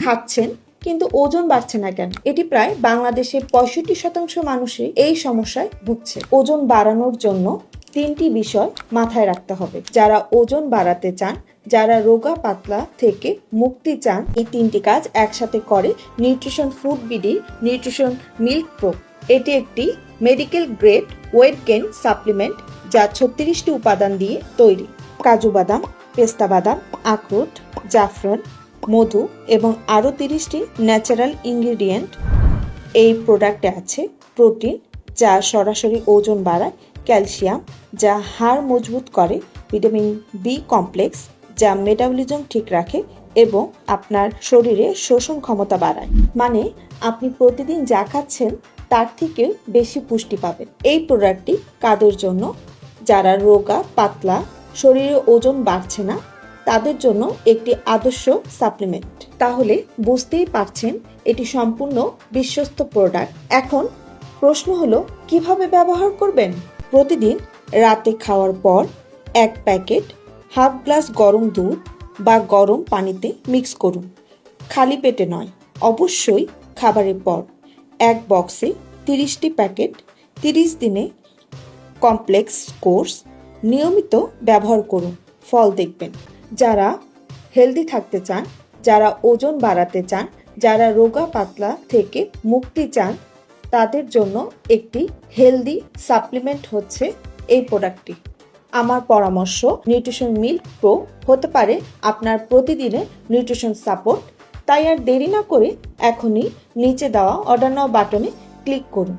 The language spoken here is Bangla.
খাচ্ছেন কিন্তু ওজন বাড়ছে না কেন? এটি প্রায় বাংলাদেশের 65% মানুষই এই সমস্যায় ভুগছে। ওজন বাড়ানোর জন্য 3টি বিষয় মাথায় রাখতে হবে। যারা ওজন বাড়াতে চান, যারা রোগা পাতলা থেকে মুক্তি চান, এই 3টি কাজ একসাথে করে nutrition food BD nutrition milk pro. এটি একটি medical grade weight gain supplement যা 36টি উপাদান দিয়ে তৈরি। কাজু বাদাম, পেস্তা বাদাম, আখরোট, জাফরান, মধু এবং আরও 30টি ন্যাচারাল ইনগ্রিডিয়েন্ট। এই প্রোডাক্টে আছে প্রোটিন যা সরাসরি ওজন বাড়ায়, ক্যালসিয়াম যা হাড় মজবুত করে, ভিটামিন বি কমপ্লেক্স যা মেটাবলিজম ঠিক রাখে এবং আপনার শরীরে শোষণ ক্ষমতা বাড়ায়। মানে আপনি প্রতিদিন যা খাচ্ছেন তার থেকেও বেশি পুষ্টি পাবেন। এই প্রোডাক্টটি কাদের জন্য? যারা রোগা পাতলা, শরীরে ওজন বাড়ছে না, তাদের জন্য একটি আদর্শ সাপ্লিমেন্ট। তাহলে বুঝতেই পারছেন এটি সম্পূর্ণ বিশ্বস্ত প্রোডাক্ট। এখন প্রশ্ন হলো কিভাবে ব্যবহার করবেন? প্রতিদিন রাতে খাওয়ার পর 1 প্যাকেট হাফ গ্লাস গরম দুধ বা গরম পানিতে মিক্স করুন। খালি পেটে নয়, অবশ্যই খাবারের পর। 1 বক্সে 30টি প্যাকেট, 30 দিনে কমপ্লেক্স কোর্স। নিয়মিত ব্যবহার করুন, ফল দেখবেন। যারা হেলদি থাকতে চান, যারা ওজন বাড়াতে চান, যারা রোগা পাতলা থেকে মুক্তি চান, তাদের জন্য একটি হেলদি সাপ্লিমেন্ট হচ্ছে এই প্রোডাক্টটি। আমার পরামর্শ, নিউট্রিশন মিল্ক প্রো হতে পারে আপনার প্রতিদিনের নিউট্রিশন সাপোর্ট। তাই আর দেরি না করে এখনই নিচে দেওয়া অর্ডার নাও বাটনে ক্লিক করুন।